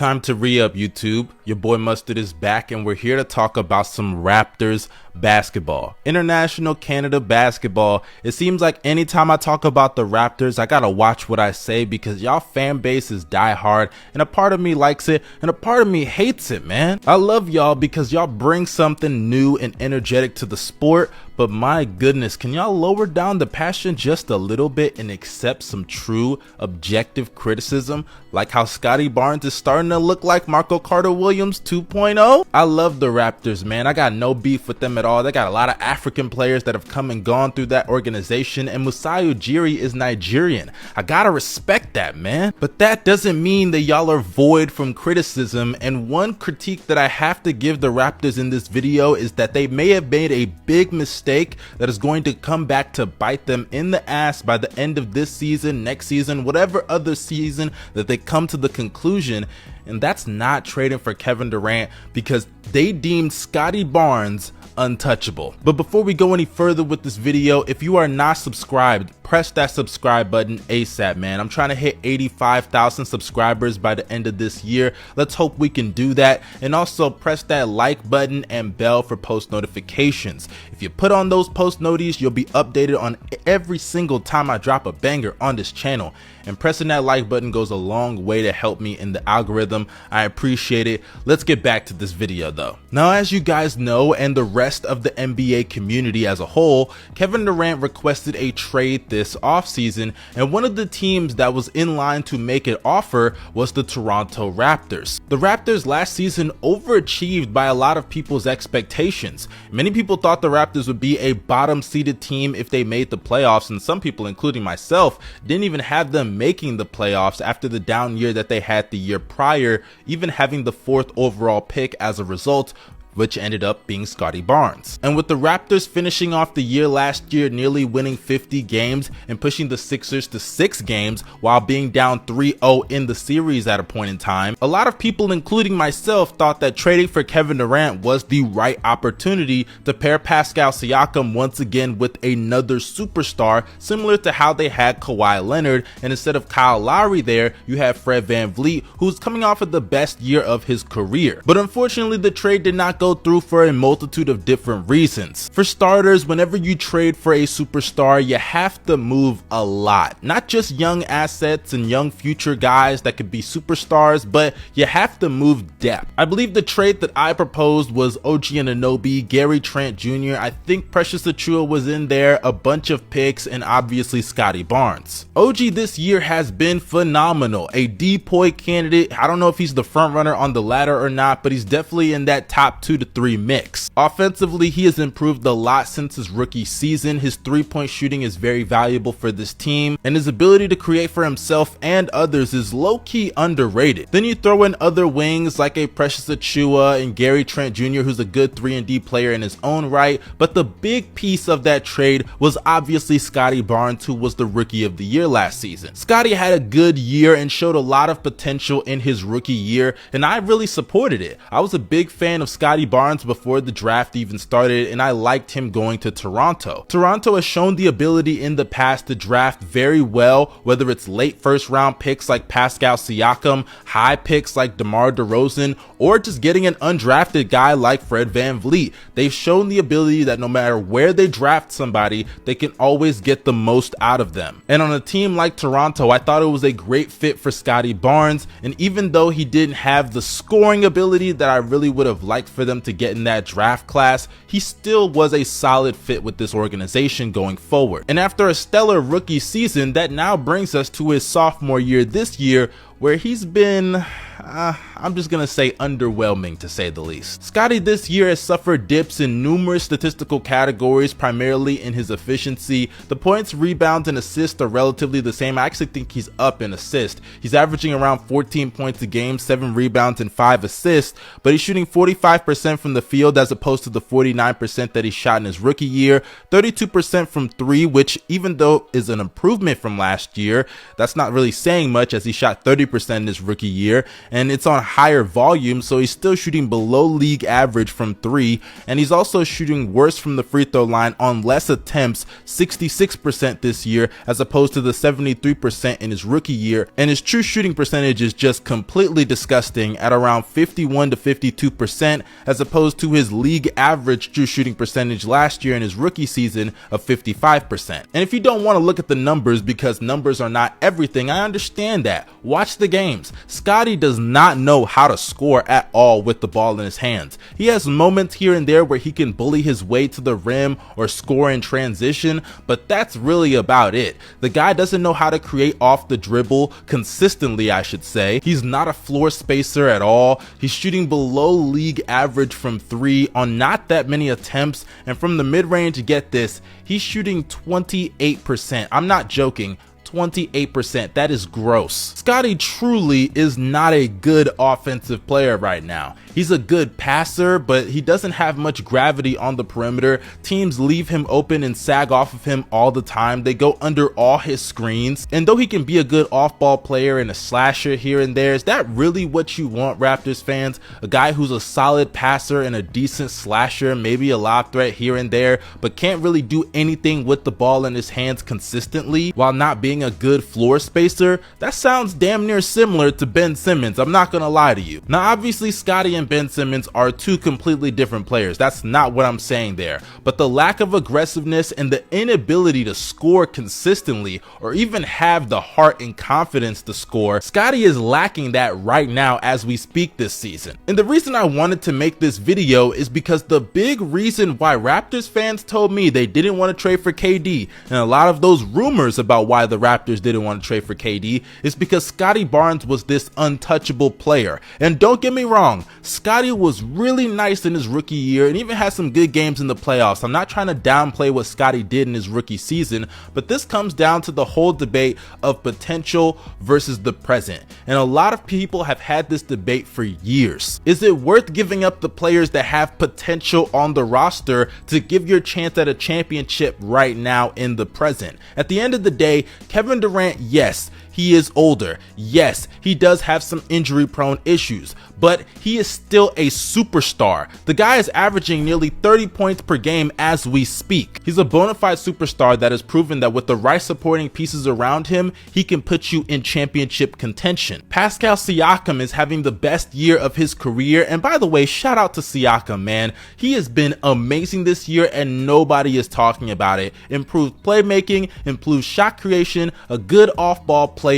Time to re-up, YouTube. Your boy Mustard is back and we're here to talk about some Raptors basketball. International Canada basketball. It seems like anytime I talk about the Raptors, I gotta watch what I say because y'all fan base is diehard and a part of me likes it and a part of me hates it, man. I love y'all because y'all bring something new and energetic to the sport, but my goodness, can y'all lower down the passion just a little bit and accept some true objective criticism, like how Scottie Barnes is starting to look like Marco Carter Williams 2.0? I love the Raptors, man. I got no beef with them at all. They got a lot of African players that have come and gone through that organization, and Masai Ujiri is Nigerian. I gotta respect that, man. But that doesn't mean that y'all are void from criticism, and one critique that I have to give the Raptors in this video is that they may have made a big mistake that is going to come back to bite them in the ass by the end of this season, next season, whatever other season that they come to the conclusion, and that's not trading for Kevin Durant because they deemed Scottie Barnes untouchable. But before we go any further with this video, if you are not subscribed, press that subscribe button ASAP, man. I'm trying to hit 85,000 subscribers by the end of this year. Let's hope we can do that. And also press that like button and bell for post notifications. If you put on those post noties, you'll be updated on every single time I drop a banger on this channel. And pressing that like button goes a long way to help me in the algorithm. I appreciate it. Let's get back to this video though. Now, as you guys know, and the rest of the NBA community as a whole, Kevin Durant requested a trade this offseason, and one of the teams that was in line to make an offer was the Toronto Raptors. The Raptors last season overachieved by a lot of people's expectations. Many people thought the Raptors would be a bottom-seeded team if they made the playoffs, and some people, including myself, didn't even have them making the playoffs after the down year that they had the year prior, even having the 4th overall pick as a result, which ended up being Scottie Barnes. And with the Raptors finishing off the year last year nearly winning 50 games and pushing the Sixers to 6 games while being down 3-0 in the series at a point in time, a lot of people, including myself, thought that trading for Kevin Durant was the right opportunity to pair Pascal Siakam once again with another superstar, similar to how they had Kawhi Leonard, and instead of Kyle Lowry there, you have Fred VanVleet, who's coming off of the best year of his career. But unfortunately, the trade did not go through for a multitude of different reasons. For starters, whenever you trade for a superstar, you have to move a lot. Not just young assets and young future guys that could be superstars, but you have to move depth. I believe the trade that I proposed was OG Anunoby, Gary Trent Jr., I think Precious Achiuwa was in there, a bunch of picks, and obviously Scottie Barnes. OG this year has been phenomenal. A DPOY candidate. I don't know if he's the front runner on the ladder or not, but he's definitely in that top 2 to 3 mix. Offensively, he has improved a lot since his rookie season. His 3-point shooting is very valuable for this team, and his ability to create for himself and others is low-key underrated. Then you throw in other wings like a Precious Achiuwa and Gary Trent Jr., who's a good 3-and-D player in his own right, but the big piece of that trade was obviously Scottie Barnes, who was the rookie of the year last season. Scottie had a good year and showed a lot of potential in his rookie year, and I really supported it. I was a big fan of Scottie Barnes before the draft even started, and I liked him going to Toronto. Toronto has shown the ability in the past to draft very well, whether it's late first-round picks like Pascal Siakam, high picks like DeMar DeRozan, or just getting an undrafted guy like Fred VanVleet. They've shown the ability that no matter where they draft somebody, they can always get the most out of them. And on a team like Toronto, I thought it was a great fit for Scottie Barnes, and even though he didn't have the scoring ability that I really would have liked for them to get in that draft class, he still was a solid fit with this organization going forward. And after a stellar rookie season, that now brings us to his sophomore year this year, where he's been, I'm just gonna say underwhelming to say the least. Scottie this year has suffered dips in numerous statistical categories, primarily in his efficiency. The points, rebounds, and assists are relatively the same. I actually think he's up in assists. He's averaging around 14 points a game, 7 rebounds, and 5 assists, but he's shooting 45% from the field as opposed to the 49% that he shot in his rookie year, 32% from 3, which even though is an improvement from last year, that's not really saying much as he shot 30% 30% in his rookie year, and it's on higher volume, so he's still shooting below league average from 3, and he's also shooting worse from the free throw line on less attempts, 66% this year as opposed to the 73% in his rookie year, and his true shooting percentage is just completely disgusting at around 51 to 52% as opposed to his league average true shooting percentage last year in his rookie season of 55%. And if you don't want to look at the numbers because numbers are not everything, I understand that. Watch the games. Scottie does not know how to score at all with the ball in his hands. He has moments here and there where he can bully his way to the rim or score in transition, but that's really about it. The guy doesn't know how to create off the dribble consistently, I should say. He's not a floor spacer at all. He's shooting below league average from 3 on not that many attempts, and from the mid-range, get this, he's shooting 28%. I'm not joking. 28%. That is gross. Scottie truly is not a good offensive player right now. He's a good passer, but he doesn't have much gravity on the perimeter. Teams leave him open and sag off of him all the time. They go under all his screens. And though he can be a good off-ball player and a slasher here and there, is that really what you want, Raptors fans? A guy who's a solid passer and a decent slasher, maybe a lob threat here and there, but can't really do anything with the ball in his hands consistently while not being a good floor spacer? That sounds damn near similar to Ben Simmons, I'm not gonna lie to you. Now obviously Scottie and Ben Simmons are two completely different players, that's not what I'm saying there, but the lack of aggressiveness and the inability to score consistently or even have the heart and confidence to score, Scottie is lacking that right now as we speak this season. And the reason I wanted to make this video is because the big reason why Raptors fans told me they didn't want to trade for KD, and a lot of those rumors about why the Raptors didn't want to trade for KD, is because Scottie Barnes was this untouchable player. And don't get me wrong, Scottie was really nice in his rookie year and even had some good games in the playoffs. I'm not trying to downplay what Scottie did in his rookie season, but this comes down to the whole debate of potential versus the present. And a lot of people have had this debate for years. Is it worth giving up the players that have potential on the roster to give your chance at a championship right now in the present? At the end of the day, Kevin Durant, yes, he is older. Yes, he does have some injury prone issues, but he is still a superstar. The guy is averaging nearly 30 points per game as we speak. He's a bona fide superstar that has proven that with the right supporting pieces around him, he can put you in championship contention. Pascal Siakam is having the best year of his career, and by the way, shout out to Siakam, man. He has been amazing this year and nobody is talking about it. Improved playmaking, improved shot creation, a good off-ball player.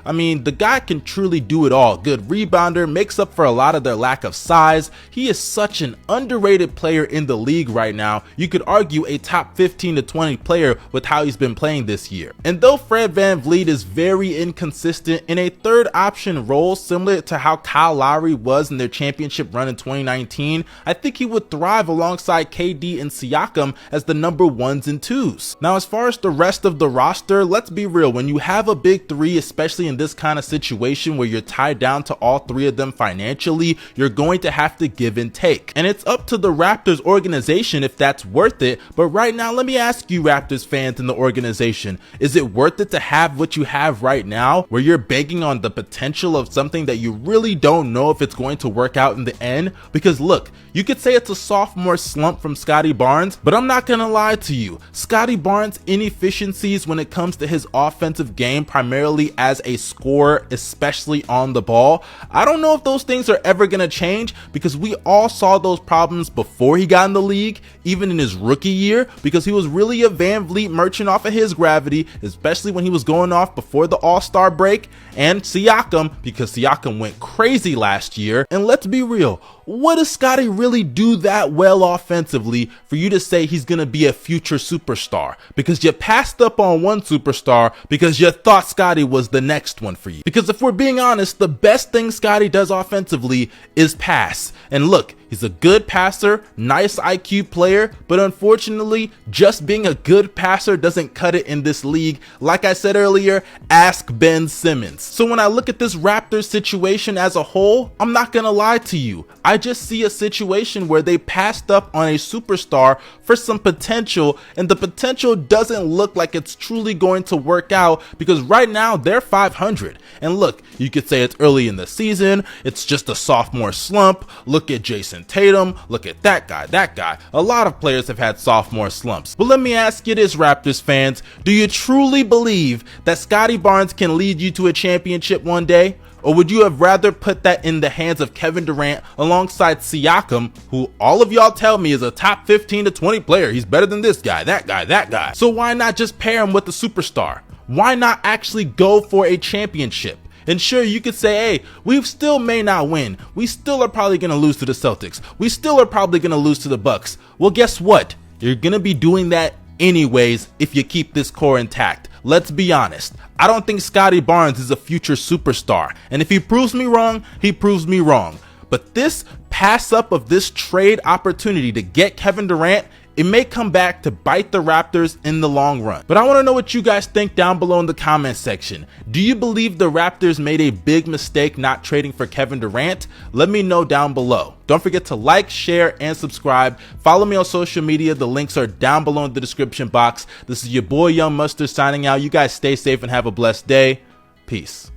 I mean, the guy can truly do it all. Good rebounder, makes up for a lot of their lack of size. He is such an underrated player in the league right now. You could argue a top 15 to 20 player with how he's been playing this year. And though Fred VanVleet is very inconsistent in a third option role similar to how Kyle Lowry was in their championship run in 2019, I think he would thrive alongside KD and Siakam as the number 1s and 2s. Now as far as the rest of the roster, let's be real, when you have a big 3, especially in this kind of situation where you're tied down to all 3 of them financially, you're going to have to give and take. And it's up to the Raptors organization if that's worth it. But right now, let me ask you Raptors fans in the organization, is it worth it to have what you have right now where you're banking on the potential of something that you really don't know if it's going to work out in the end? Because look, you could say it's a sophomore slump from Scottie Barnes, but I'm not gonna lie to you. Scottie Barnes' inefficiencies when it comes to his offensive game, primarily as a scorer, especially on the ball, I don't know if those things are ever gonna change, because we all saw those problems before he got in the league, even in his rookie year, because he was really a VanVleet merchant off of his gravity, especially when he was going off before the All-Star break, and Siakam, because Siakam went crazy last year. And let's be real, what does Scottie really do that well offensively for you to say he's gonna be a future superstar? Because you passed up on one superstar because you thought Scottie was the next one for you. Because if we're being honest, the best thing Scottie does offensively is pass. And look, He's a good passer, nice IQ player, but unfortunately, just being a good passer doesn't cut it in this league. Like I said earlier, ask Ben Simmons. So when I look at this Raptors situation as a whole, I'm not gonna lie to you. I just see a situation where they passed up on a superstar for some potential, and the potential doesn't look like it's truly going to work out because right now they're 500. And look, you could say it's early in the season, it's just a sophomore slump. Look at Jason Tatum, look at that guy. A lot of players have had sophomore slumps. But let me ask you this, Raptors fans, do you truly believe that Scottie Barnes can lead you to a championship one day? Or would you have rather put that in the hands of Kevin Durant alongside Siakam, who all of y'all tell me is a top 15 to 20 player? He's better than this guy, that guy. So why not just pair him with the superstar? Why not actually go for a championship? And sure, you could say, hey, we still may not win. We still are probably going to lose to the Celtics. We still are probably going to lose to the Bucks. Well, guess what? You're going to be doing that anyways if you keep this core intact. Let's be honest. I don't think Scottie Barnes is a future superstar. And if he proves me wrong, he proves me wrong. But this pass up of this trade opportunity to get Kevin Durant, it may come back to bite the Raptors in the long run. But I want to know what you guys think down below in the comment section. Do you believe the Raptors made a big mistake not trading for Kevin Durant? Let me know down below. Don't forget to like, share, and subscribe. Follow me on social media. The links are down below in the description box. This is your boy Young Mustard signing out. You guys stay safe and have a blessed day. Peace.